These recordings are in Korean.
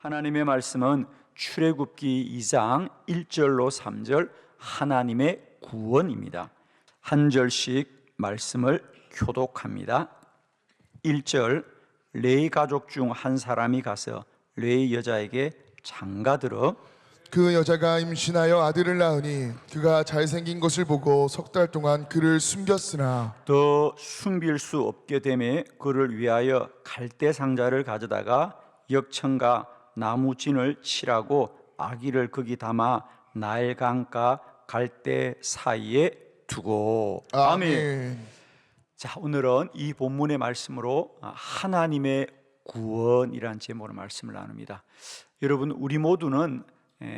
하나님의 말씀은 출애굽기 2장 1절로 3절 하나님의 구원입니다. 한 절씩 말씀을 교독합니다. 1절 레위 가족 중 한 사람이 가서 레위 여자에게 장가들어 그 여자가 임신하여 아들을 낳으니 그가 잘생긴 것을 보고 석 달 동안 그를 숨겼으나 더 숨길 수 없게 되매 그를 위하여 갈대 상자를 가져다가 역청과 나무진을 칠하고 아기를 거기 담아 나일 강가 갈대 사이에 두고. 아멘. 자, 오늘은 이 본문의 말씀으로 하나님의 구원이라는 제목으로 말씀을 나눕니다. 여러분, 우리 모두는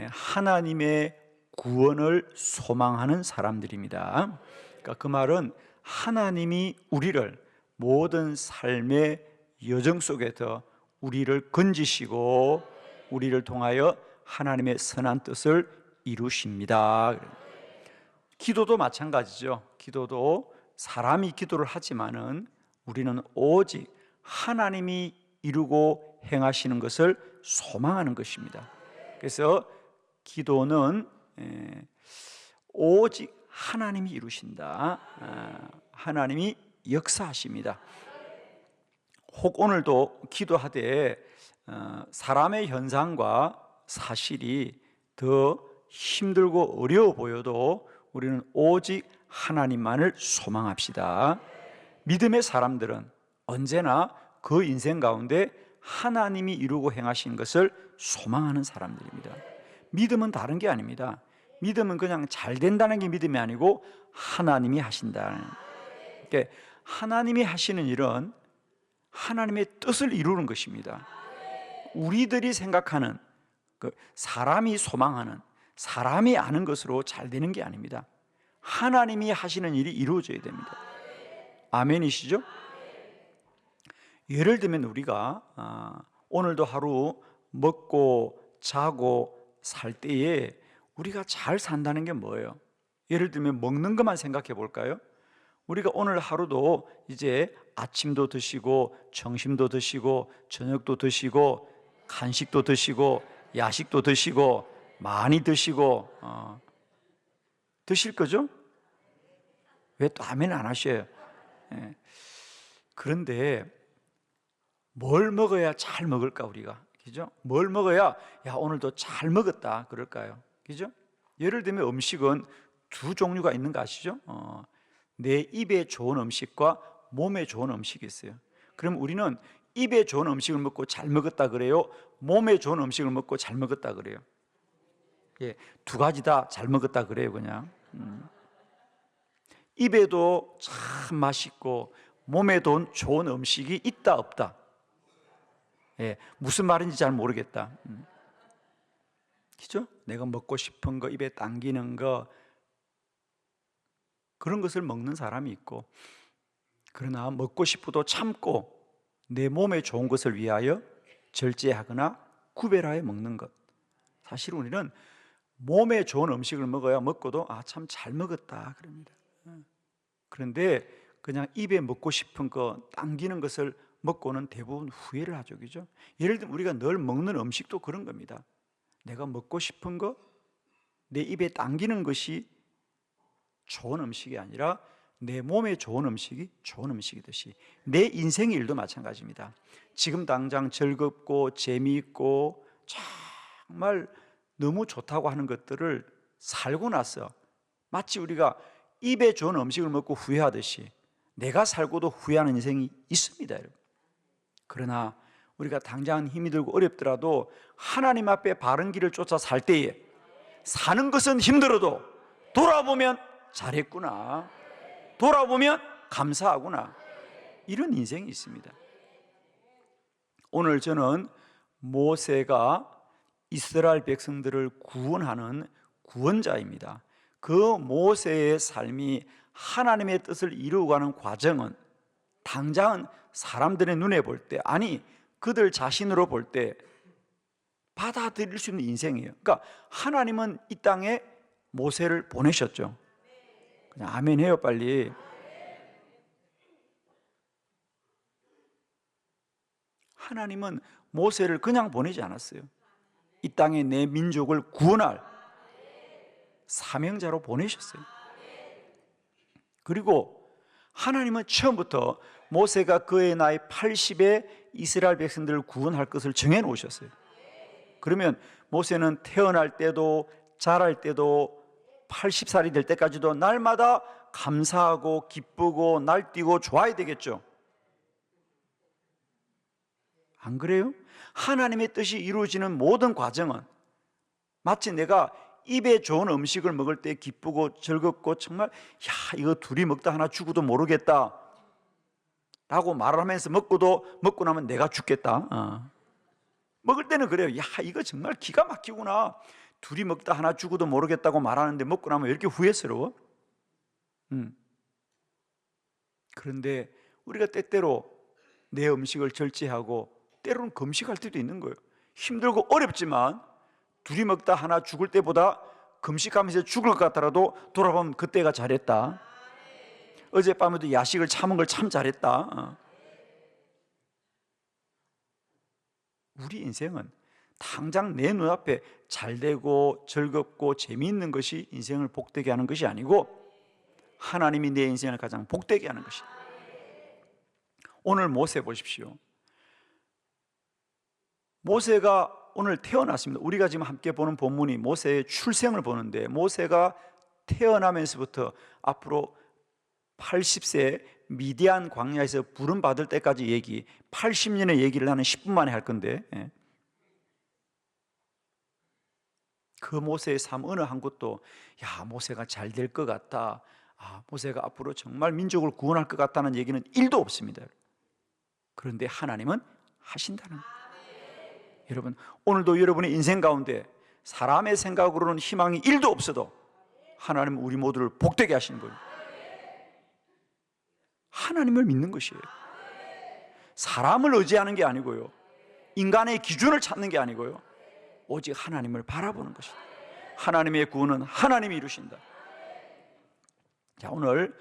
하나님의 구원을 소망하는 사람들입니다. 그러니까 그 말은 하나님이 우리를 모든 삶의 여정 속에서 우리를 건지시고 우리를 통하여 하나님의 선한 뜻을 이루십니다. 기도도 마찬가지죠. 기도도 사람이 기도를 하지만은 우리는 오직 하나님이 이루고 행하시는 것을 소망하는 것입니다. 그래서 기도는 오직 하나님이 이루신다. 하나님이 역사하십니다. 혹 오늘도 기도하되 사람의 현상과 사실이 더 힘들고 어려워 보여도 우리는 오직 하나님만을 소망합시다. 믿음의 사람들은 언제나 그 인생 가운데 하나님이 이루고 행하신 것을 소망하는 사람들입니다. 믿음은 다른 게 아닙니다. 믿음은 그냥 잘 된다는 게 믿음이 아니고 하나님이 하신다는. 그러니까 하나님이 하시는 일은 하나님의 뜻을 이루는 것입니다. 우리들이 생각하는 사람이 소망하는 사람이 아는 것으로 잘 되는 게 아닙니다. 하나님이 하시는 일이 이루어져야 됩니다. 아멘이시죠? 예를 들면 우리가 오늘도 하루 먹고 자고 살 때에 우리가 잘 산다는 게 뭐예요? 예를 들면 먹는 것만 생각해 볼까요? 우리가 오늘 하루도 이제 아침도 드시고 점심도 드시고 저녁도 드시고 간식도 드시고 야식도 드시고 많이 드시고 드실 거죠? 왜 또 아멘 안 하셔요? 그런데 뭘 먹어야 잘 먹을까 우리가? 그죠? 뭘 먹어야 야 오늘도 잘 먹었다 그럴까요? 그죠? 예를 들면 음식은 두 종류가 있는 거 아시죠? 내 입에 좋은 음식과 몸에 좋은 음식이 있어요. 그럼 우리는 입에 좋은 음식을 먹고 잘 먹었다 그래요? 몸에 좋은 음식을 먹고 잘 먹었다 그래요? 예, 두 가지 다 잘 먹었다 그래요 그냥. 입에도 참 맛있고 몸에도 좋은 음식이 있다 없다? 예, 무슨 말인지 잘 모르겠다. 그죠? 내가 먹고 싶은 거, 입에 당기는 거 그런 것을 먹는 사람이 있고, 그러나 먹고 싶어도 참고 내 몸에 좋은 것을 위하여 절제하거나 구별하여 먹는 것. 사실 우리는 몸에 좋은 음식을 먹어야 먹고도 참 잘 먹었다 그럽니다. 그런데 그냥 입에 먹고 싶은 거 당기는 것을 먹고는 대부분 후회를 하죠. 그죠? 예를 들면 우리가 늘 먹는 음식도 그런 겁니다. 내가 먹고 싶은 거, 내 입에 당기는 것이 좋은 음식이 아니라 내 몸에 좋은 음식이 좋은 음식이듯이 내 인생의 일도 마찬가지입니다. 지금 당장 즐겁고 재미있고 정말 너무 좋다고 하는 것들을 살고 나서 마치 우리가 입에 좋은 음식을 먹고 후회하듯이 내가 살고도 후회하는 인생이 있습니다, 여러분. 그러나 우리가 당장 힘이 들고 어렵더라도 하나님 앞에 바른 길을 쫓아 살 때에 사는 것은 힘들어도 돌아보면 잘했구나, 돌아보면 감사하구나, 이런 인생이 있습니다. 오늘 저는 모세가 이스라엘 백성들을 구원하는 구원자입니다. 그 모세의 삶이 하나님의 뜻을 이루어가는 과정은 당장은 사람들의 눈에 볼 때, 아니 그들 자신으로 볼 때 받아들일 수 있는 인생이에요. 그러니까 하나님은 이 땅에 모세를 보내셨죠. 그냥 아멘 해요 빨리. 하나님은 모세를 그냥 보내지 않았어요. 이 땅에 내 민족을 구원할 사명자로 보내셨어요. 그리고 하나님은 처음부터 모세가 그의 나이 80에 이스라엘 백성들을 구원할 것을 정해 놓으셨어요. 그러면 모세는 태어날 때도 자랄 때도 80살이 될 때까지도 날마다 감사하고 기쁘고 날뛰고 좋아야 되겠죠. 안 그래요? 하나님의 뜻이 이루어지는 모든 과정은 마치 내가 입에 좋은 음식을 먹을 때 기쁘고 즐겁고 정말 야 이거 둘이 먹다 하나 죽어도 모르겠다 라고 말을 하면서 먹고 나면 내가 죽겠다. 먹을 때는 그래요. 야 이거 정말 기가 막히구나. 둘이 먹다 하나 죽어도 모르겠다고 말하는데 먹고 나면 왜 이렇게 후회스러워? 그런데 우리가 때때로 내 음식을 절제하고 때로는 금식할 때도 있는 거예요. 힘들고 어렵지만 둘이 먹다 하나 죽을 때보다 금식하면서 죽을 것 같더라도 돌아보면 그때가 잘했다. 어젯밤에도 야식을 참은 걸 참 잘했다. 우리 인생은 당장 내 눈앞에 잘되고 즐겁고 재미있는 것이 인생을 복되게 하는 것이 아니고 하나님이 내 인생을 가장 복되게 하는 것이다. 오늘 모세 보십시오. 모세가 오늘 태어났습니다. 우리가 지금 함께 보는 본문이 모세의 출생을 보는데 모세가 태어나면서부터 앞으로 80세 미디안 광야에서 부름 받을 때까지 얘기 80년의 얘기를 나는 10분 만에 할 건데 그 모세의 삶 어느 한 곳도 야 모세가 잘 될 것 같다, 모세가 앞으로 정말 민족을 구원할 것 같다는 얘기는 1도 없습니다. 그런데 하나님은 하신다는 거예요. 여러분 오늘도 여러분의 인생 가운데 사람의 생각으로는 희망이 1도 없어도 하나님은 우리 모두를 복되게 하시는 거예요. 하나님을 믿는 것이에요. 사람을 의지하는 게 아니고요, 인간의 기준을 찾는 게 아니고요, 오직 하나님을 바라보는 것이다. 하나님의 구원은 하나님이 이루신다. 자, 오늘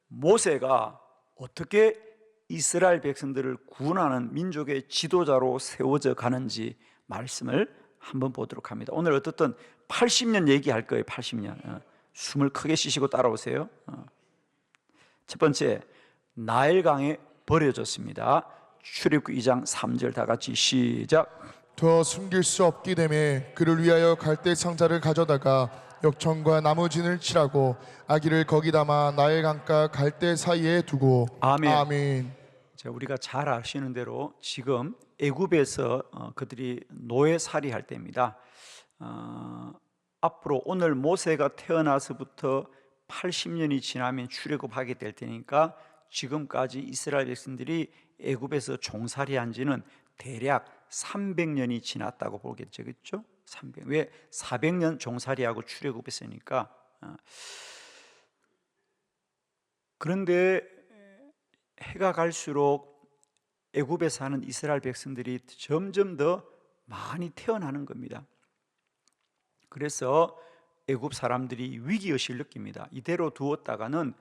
모세가 어떻게 이스라엘 백성들을 구원하는 민족의 지도자로 세워져 가는지 말씀을 한번 보도록 합니다. 오늘 어떻든 80년 얘기할 거예요. 80년. 숨을 크게 쉬시고 따라오세요. 첫 번째, 나일강에 버려졌습니다. 출애굽기 2장 3절 다 같이 시작. 더 숨길 수 없기 때문에 그를 위하여 갈대 상자를 가져다가 역청과 나무진을 칠하고 아기를 거기 담아 나일 강가 갈대 사이에 두고. 아멘. 아멘. 자, 우리가 잘 아시는 대로 지금 애굽에서 그들이 노예살이 할 때입니다. 앞으로 오늘 모세가 태어나서부터 80년이 지나면 출애굽하게 될 테니까 지금까지 이스라엘 백성들이 애굽에서 종살이한 지는 대략 300년이 지났다고 보겠죠, 그렇죠? 300. 왜 400년 종살이하고 출애굽했으니까. 그런데 해가 갈수록 애굽에 사는 이스라엘 백성들이 점점 더 많이 태어나는 겁니다. 그래서 애굽 사람들이 위기의식을 느낍니다. 이대로 두었다가는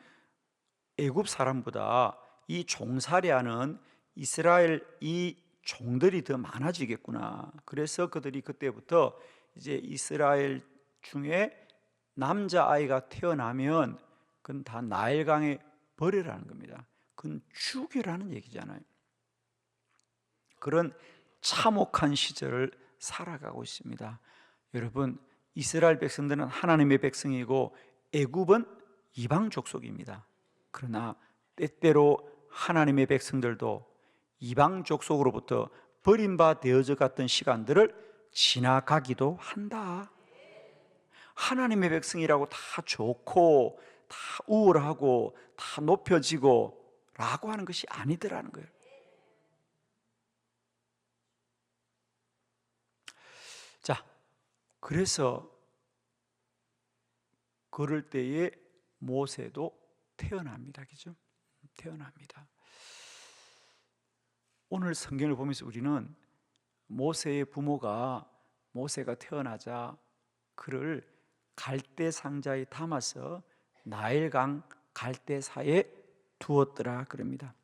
애굽 사람보다 이 종살이하는 이스라엘 이 종들이 더 많아지겠구나. 그래서 그들이 그때부터 이제 이스라엘 중에 남자아이가 태어나면 그건 다 나일강에 버리라는 겁니다. 그건 죽이라는 얘기잖아요. 그런 참혹한 시절을 살아가고 있습니다. 여러분, 이스라엘 백성들은 하나님의 백성이고 애굽은 이방 족속입니다. 그러나 때때로 하나님의 백성들도 이방 족속으로부터 버림받아 갔던 시간들을 지나가기도 한다. 하나님의 백성이라고 다 좋고 다 우월하고 다 높여지고 라고 하는 것이 아니더라는 거예요. 자, 그래서 그럴 때에 모세도 태어납니다. 그죠? 태어납니다. 오늘 성경을 보면서 우리는 모세의 부모가 모세가 태어나자 그를 갈대 상자에 담아서 나일강 갈대사에 두었더라 그럽니다.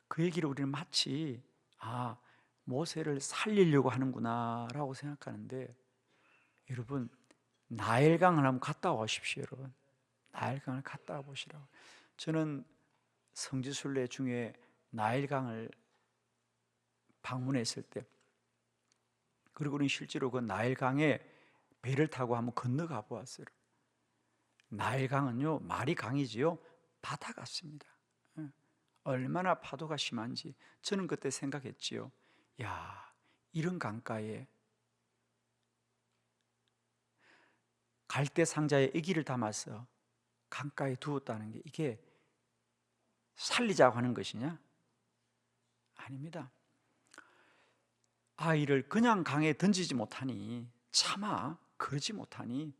그 얘기를 우리는 마치 모세를 살리려고 하는구나라고 생각하는데, 여러분 나일강을 한번 갔다 오십시오. 여러분 나일강을 갔다 와 보시라고. 저는 성지순례 중에 나일강을 방문했을 때, 그리고는 실제로 그 나일강에 배를 타고 한번 건너가 보았어요. 나일강은요 말이 강이지요 바다 같습니다. 얼마나 파도가 심한지 저는 그때 생각했지요. 야, 이런 강가에 갈대 상자에 아기를 담아서 강가에 두었다는 게 이게 살리자고 하는 것이냐? 아닙니다. 아이를 그냥 강에 던지지 못하니, 차마 그러지 못하니,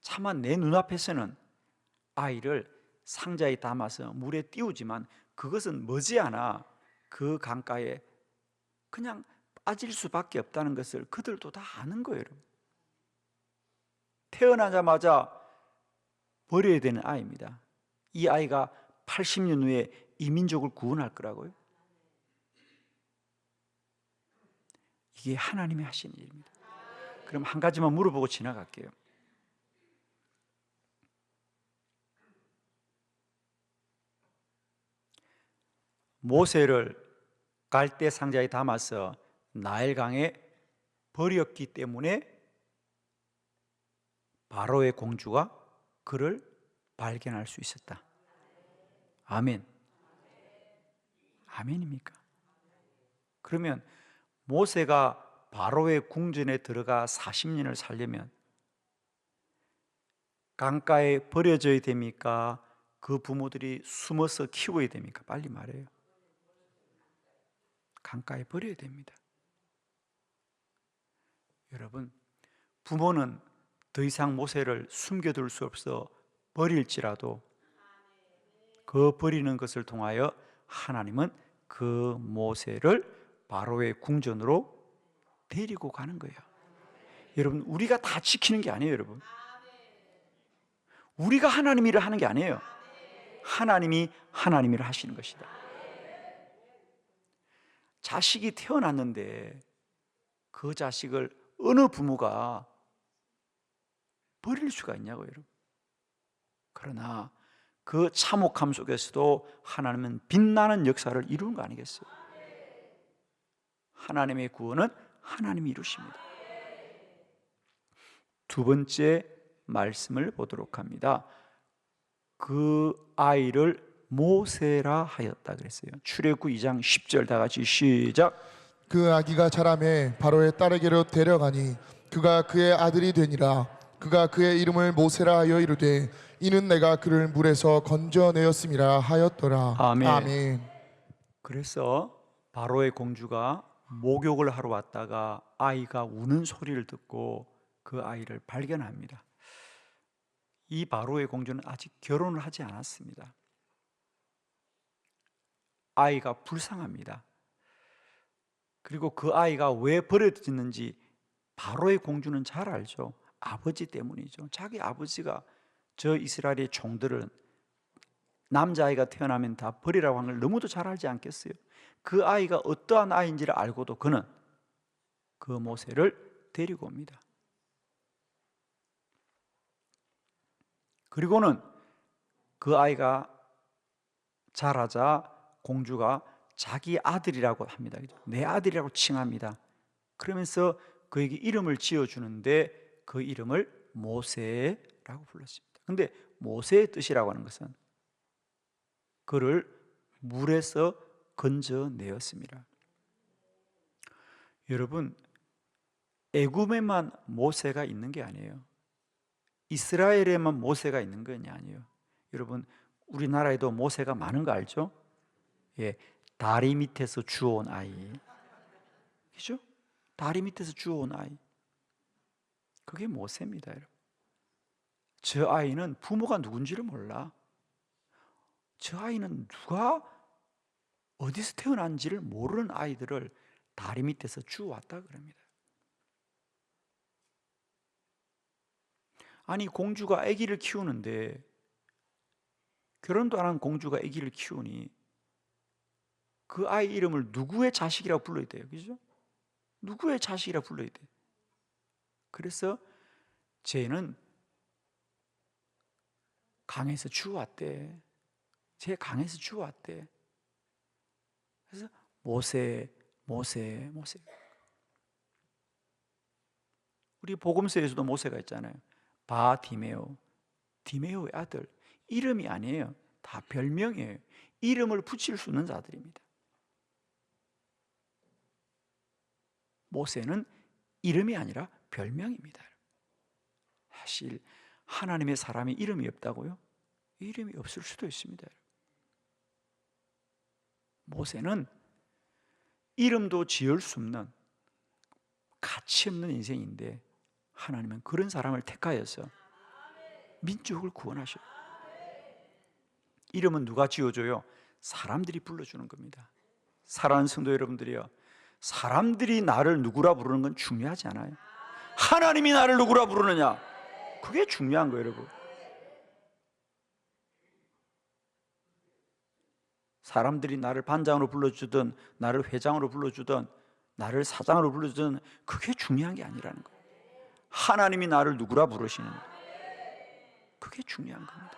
차마 내 눈앞에서는 아이를 상자에 담아서 물에 띄우지만 그것은 머지않아 그 강가에 그냥 빠질 수밖에 없다는 것을 그들도 다 아는 거예요. 여러분. 태어나자마자 버려야 되는 아이입니다. 이 아이가 80년 후에 이 민족을 구원할 거라고요. 이게 하나님이 하시는 일입니다. 그럼 한 가지만 물어보고 지나갈게요. 모세를 갈대 상자에 담아서 나일강에 버렸기 때문에 바로의 공주가 그를 발견할 수 있었다. 아멘. 아멘입니까? 그러면 모세가 바로의 궁전에 들어가 40년을 살려면 강가에 버려져야 됩니까? 그 부모들이 숨어서 키워야 됩니까? 빨리 말해요. 강가에 버려야 됩니다. 여러분, 부모는 더 이상 모세를 숨겨둘 수 없어 버릴지라도 그 버리는 것을 통하여 하나님은 그 모세를 바로의 궁전으로 데리고 가는 거예요. 여러분, 우리가 다 지키는 게 아니에요. 여러분, 우리가 하나님 일을 하는 게 아니에요. 하나님이 하나님 일을 하시는 것이다. 자식이 태어났는데 그 자식을 어느 부모가 버릴 수가 있냐고요, 여러분. 그러나 그 참혹함 속에서도 하나님은 빛나는 역사를 이루는 거 아니겠어요? 하나님의 구원은 하나님이 이루십니다. 두 번째 말씀을 보도록 합니다. 그 아이를 모세라 하였다 그랬어요. 출애굽 2장 10절 다 같이 시작. 그 아기가 자라매 바로의 딸에게로 데려가니 그가 그의 아들이 되니라. 그가 그의 이름을 모세라 하여 이르되 이는 내가 그를 물에서 건져내었음이라 하였더라. 아멘. 아멘. 그래서 바로의 공주가 목욕을 하러 왔다가 아이가 우는 소리를 듣고 그 아이를 발견합니다. 이 바로의 공주는 아직 결혼을 하지 않았습니다. 아이가 불쌍합니다. 그리고 그 아이가 왜 버려졌는지 바로의 공주는 잘 알죠. 아버지 때문이죠. 자기 아버지가 저 이스라엘의 종들은 남자아이가 태어나면 다 버리라고 하는 걸 너무도 잘 알지 않겠어요? 그 아이가 어떠한 아이인지를 알고도 그는 그 모세를 데리고 옵니다. 그리고는 그 아이가 자라자 공주가 자기 아들이라고 합니다. 내 아들이라고 칭합니다. 그러면서 그에게 이름을 지어주는데 그 이름을 모세라고 불렀습니다. 그런데 모세의 뜻이라고 하는 것은 그를 물에서 건져내었습니다. 여러분, 애굽에만 모세가 있는 게 아니에요. 이스라엘에만 모세가 있는 건 아니에요. 여러분, 우리나라에도 모세가 많은 거 알죠? 예, 다리 밑에서 주워온 아이, 그죠? 다리 밑에서 주워온 아이, 그게 모세입니다, 여러분. 저 아이는 부모가 누군지를 몰라. 저 아이는 누가 어디서 태어난지를 모르는 아이들을 다리 밑에서 주워왔다 그럽니다. 아니, 공주가 아기를 키우는데, 결혼도 안 한 공주가 아기를 키우니 그 아이 이름을 누구의 자식이라고 불러야 돼요. 그죠? 누구의 자식이라고 불러야 돼. 그래서 쟤는 강에서 주워왔대. 쟤 강에서 주워왔대. 그래서 모세. 우리 복음서에서도 모세가 있잖아요. 바디메오, 디메오의 아들. 이름이 아니에요. 다 별명이에요. 이름을 붙일 수 있는 자들입니다. 모세는 이름이 아니라 별명입니다. 사실 하나님의 사람이 이름이 없다고요? 이름이 없을 수도 있습니다. 모세는 이름도 지을 수 없는 가치 없는 인생인데 하나님은 그런 사람을 택하여서 민족을 구원하셔요. 이름은 누가 지어줘요? 사람들이 불러주는 겁니다. 사랑하는 성도 여러분들이요, 사람들이 나를 누구라 부르는 건 중요하지 않아요. 하나님이 나를 누구라 부르느냐, 그게 중요한 거예요. 여러분, 사람들이 나를 반장으로 불러주든 나를 회장으로 불러주든 나를 사장으로 불러주든 그게 중요한 게 아니라는 거예요. 하나님이 나를 누구라 부르시느냐, 그게 중요한 겁니다.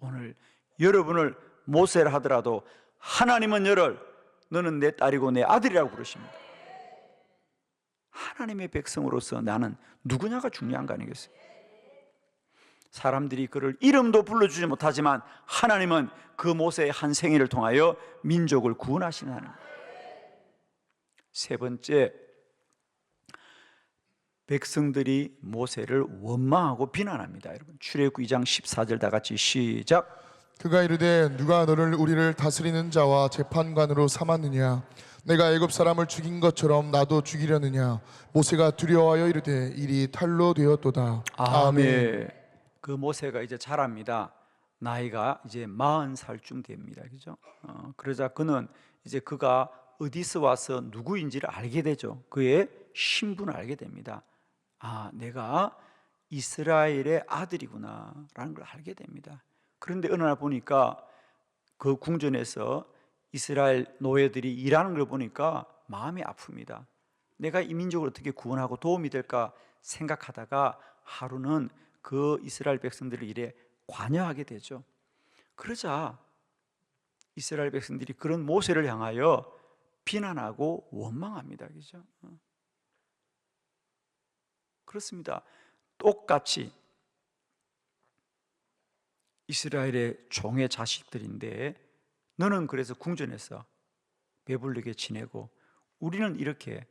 오늘 여러분을 모세라 하더라도 하나님은 너는 내 딸이고 내 아들이라고 부르십니다. 하나님의 백성으로서 나는 누구냐가 중요한 거 아니겠어요? 사람들이 그를 이름도 불러주지 못하지만 하나님은 그 모세의 한 생애를 통하여 민족을 구원하시는 하나님. 세 번째, 백성들이 모세를 원망하고 비난합니다. 여러분, 출애굽기 2장 14절 다 같이 시작. 그가 이르되 누가 너를 우리를 다스리는 자와 재판관으로 삼았느냐? 내가 애굽 사람을 죽인 것처럼 나도 죽이려느냐? 모세가 두려워하여 이르되 일이 탈로 되었도다. 아멘. 그 모세가 이제 자랍니다. 나이가 이제 40살쯤 됩니다. 그죠? 그러자 그는 이제 그가 어디서 와서 누구인지를 알게 되죠. 그의 신분을 알게 됩니다. 아, 내가 이스라엘의 아들이구나 라는 걸 알게 됩니다. 그런데 어느 날 보니까 그 궁전에서 이스라엘 노예들이 일하는 걸 보니까 마음이 아픕니다. 내가 이 민족을 어떻게 구원하고 도움이 될까 생각하다가 하루는 그 이스라엘 백성들의 일에 관여하게 되죠. 그러자 이스라엘 백성들이 그런 모세를 향하여 비난하고 원망합니다. 그죠? 그렇습니다. 똑같이 이스라엘의 종의 자식들인데 너는 그래서 궁전에서 배불리게 지내고 우리는 이렇게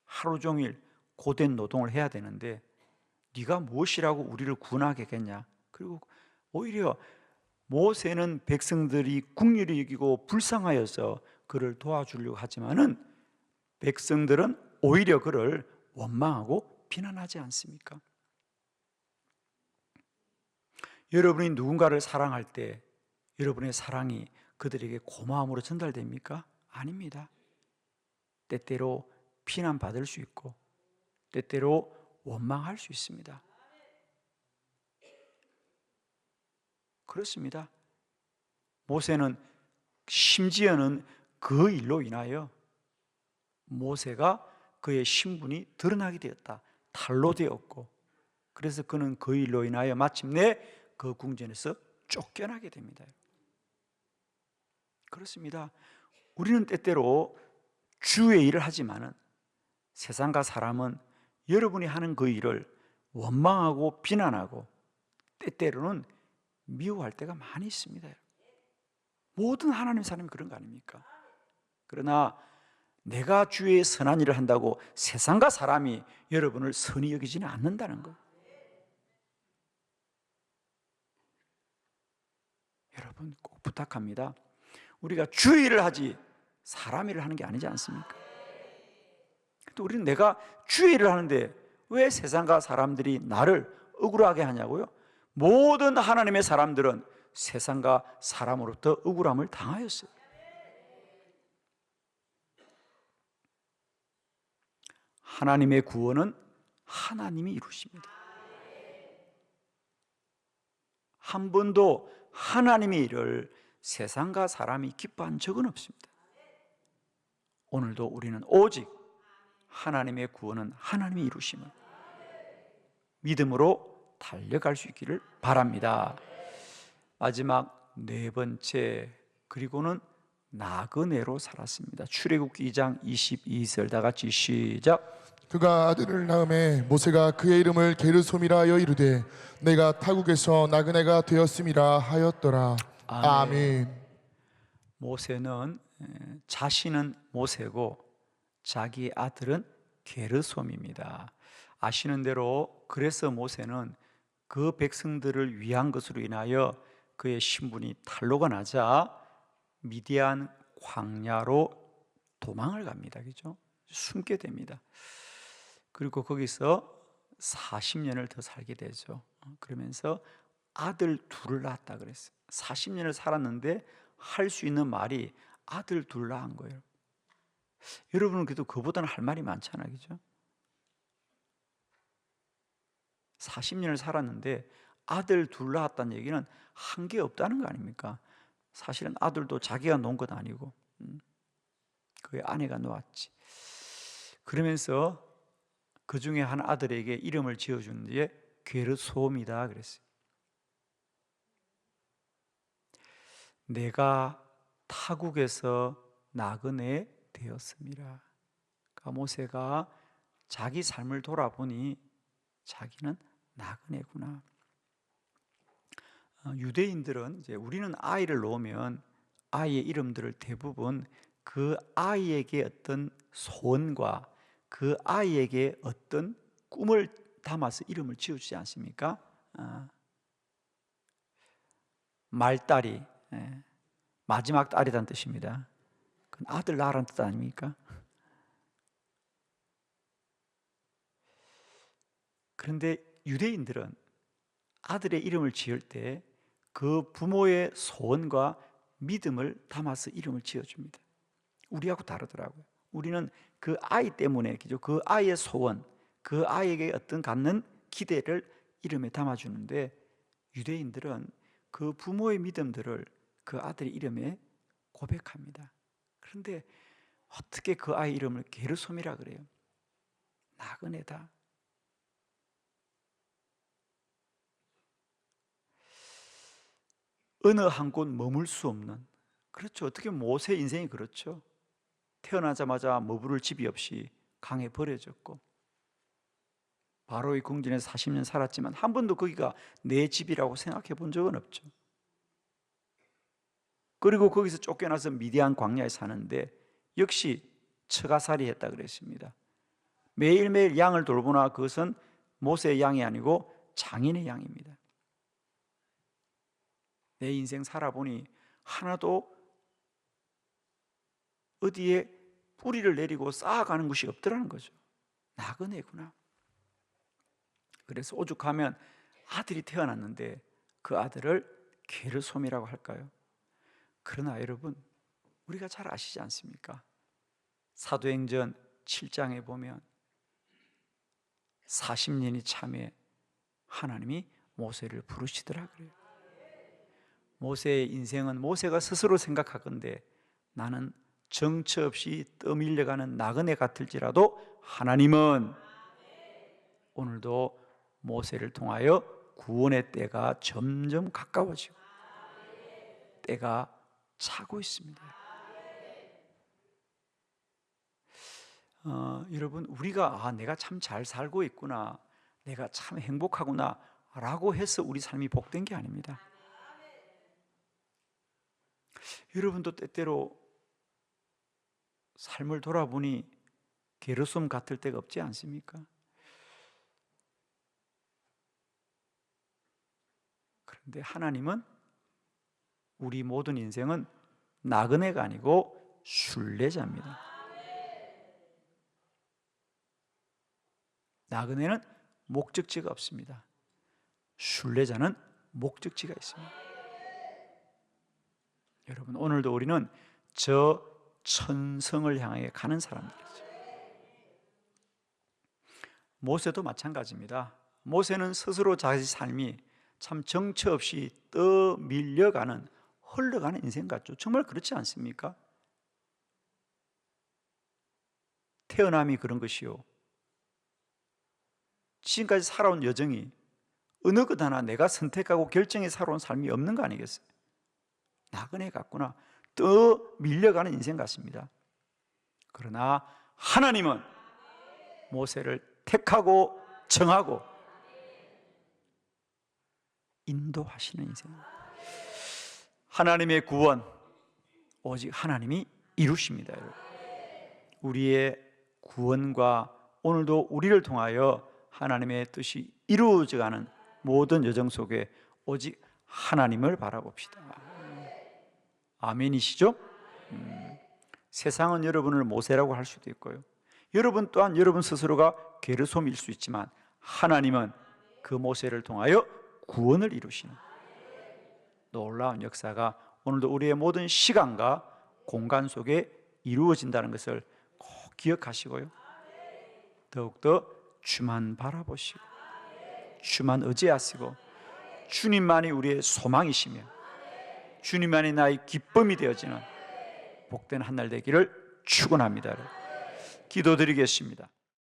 하루 종일 고된 노동을 해야 되는데 네가 무엇이라고 우리를 구원하겠냐? 그리고 오히려 모세는 백성들이 긍휼히 여기고 불쌍하여서 그를 도와주려고 하지만은 백성들은 오히려 그를 원망하고 비난하지 않습니까? 여러분이 누군가를 사랑할 때 여러분의 사랑이 그들에게 고마움으로 전달됩니까? 아닙니다. 때때로 비난받을 수 있고 때때로 원망할 수 있습니다. 그렇습니다. 모세는 심지어는 그 일로 인하여 모세가 그의 신분이 드러나게 되었다. 탈로 되었고 그래서 그는 그 일로 인하여 마침내 그 궁전에서 쫓겨나게 됩니다. 그렇습니다. 우리는 때때로 주의 일을 하지만은 세상과 사람은 여러분이 하는 그 일을 원망하고 비난하고 때때로는 미워할 때가 많이 있습니다. 모든 하나님 사람이 그런 거 아닙니까? 그러나 내가 주의 선한 일을 한다고 세상과 사람이 여러분을 선히 여기지는 않는다는 것. 여러분 꼭 부탁합니다. 우리가 주의 일을 하지 사람 일을 하는 게 아니지 않습니까? 근데 우리는 내가 주의 일을 하는데 왜 세상과 사람들이 나를 억울하게 하냐고요? 모든 하나님의 사람들은 세상과 사람으로부터 억울함을 당하였어요. 하나님의 구원은 하나님이 이루십니다. 한 번도 하나님의 일을 세상과 사람이 기뻐한 적은 없습니다. 오늘도 우리는 오직 하나님의 구원은 하나님이 이루심을 믿음으로 달려갈 수 있기를 바랍니다. 마지막 네 번째, 그리고는 나그네로 살았습니다. 출애굽기 2장 22절 다 같이 시작. 그가 아들을 낳음에 모세가 그의 이름을 게르솜이라 하여 이르되 내가 타국에서 나그네가 되었음이라 하였더라. 아멘. 모세는 자신은 모세고 자기의 아들은 게르솜입니다. 아시는 대로 그래서 모세는 그 백성들을 위한 것으로 인하여 그의 신분이 탄로가 나자 미디안 광야로 도망을 갑니다. 그죠? 숨게 됩니다. 그리고 거기서 40년을 더 살게 되죠. 그러면서 아들 둘을 낳았다 그랬어요. 40년을 살았는데 할 수 있는 말이 아들 둘 낳은 거예요. 여러분은 그래도 그보다는 할 말이 많잖아요. 그죠? 40년을 살았는데 아들 둘 낳았다는 얘기는 한 게 없다는 거 아닙니까? 사실은 아들도 자기가 놓은 것 아니고 그의 아내가 놓았지. 그러면서 그 중에 한 아들에게 이름을 지어준 뒤에 게르솜이다 그랬어요. 내가 타국에서 나그네 되었습니다. 그러니까 모세가 자기 삶을 돌아보니 자기는 나그네구나. 유대인들은 이제 우리는 아이를 놓으면 아이의 이름들을 대부분 그 아이에게 어떤 소원과 그 아이에게 어떤 꿈을 담아서 이름을 지어주지 않습니까? 말딸이 마지막 딸이라는 뜻입니다. 그건 아들 낳으라는 뜻 아닙니까? 그런데 유대인들은 아들의 이름을 지을 때 그 부모의 소원과 믿음을 담아서 이름을 지어줍니다. 우리하고 다르더라고요. 우리는 그 아이 때문에, 그 아이의 소원, 그 아이에게 어떤 갖는 기대를 이름에 담아주는데 유대인들은 그 부모의 믿음들을 그 아들의 이름에 고백합니다. 그런데 어떻게 그 아이 이름을 게르솜이라 그래요? 나그네다. 어느 한 곳 머물 수 없는, 그렇죠. 어떻게 모세 인생이 그렇죠. 태어나자마자 머무를 집이 없이 강에 버려졌고 바로의 궁전에 40년 살았지만 한 번도 거기가 내 집이라고 생각해 본 적은 없죠. 그리고 거기서 쫓겨나서 미디안 광야에 사는데 역시 처가살이 했다 그랬습니다. 매일매일 양을 돌보나 그것은 모세의 양이 아니고 장인의 양입니다. 내 인생 살아보니 하나도 어디에 뿌리를 내리고 쌓아가는 것이 없더라는 거죠. 나그네구나. 그래서 오죽하면 아들이 태어났는데 그 아들을 게르솜이라고 할까요? 그러나 여러분, 우리가 잘 아시지 않습니까? 사도행전 7장에 보면 40년이 참에 하나님이 모세를 부르시더라 그래요. 모세의 인생은 모세가 스스로 생각하건대 나는 정처 없이 떠밀려가는 나그네 같을지라도 하나님은 오늘도 모세를 통하여 구원의 때가 점점 가까워지고 때가 차고 있습니다. 여러분, 우리가 내가 참 잘 살고 있구나, 내가 참 행복하구나 라고 해서 우리 삶이 복된 게 아닙니다. 여러분도 때때로 삶을 돌아보니 게르솜 같을 때가 없지 않습니까? 그런데 하나님은 우리 모든 인생은 나그네가 아니고 순례자입니다. 나그네는 목적지가 없습니다. 순례자는 목적지가 있습니다. 여러분, 오늘도 우리는 저 천성을 향해 가는 사람들이죠. 모세도 마찬가지입니다. 모세는 스스로 자기 삶이 참 정처 없이 떠밀려가는 흘러가는 인생 같죠. 정말 그렇지 않습니까? 태어남이 그런 것이요, 지금까지 살아온 여정이 어느 것 하나 내가 선택하고 결정해 살아온 삶이 없는 거 아니겠어요? 나그네 같구나, 또 밀려가는 인생 같습니다. 그러나 하나님은 모세를 택하고 정하고 인도하시는 인생. 하나님의 구원 오직 하나님이 이루십니다. 여러분. 우리의 구원과 오늘도 우리를 통하여 하나님의 뜻이 이루어져가는 모든 여정 속에 오직 하나님을 바라봅시다. 아멘이시죠? 세상은 여러분을 모세라고 할 수도 있고요, 여러분 또한 여러분 스스로가 게르솜일 수 있지만 하나님은 그 모세를 통하여 구원을 이루시는 놀라운 역사가 오늘도 우리의 모든 시간과 공간 속에 이루어진다는 것을 꼭 기억하시고요, 더욱더 주만 바라보시고 주만 의지하시고 주님만이 우리의 소망이시며 주님만이 나의 기쁨이 되어지는 복된 한 날 되기를 축원합니다. 기도드리겠습니다.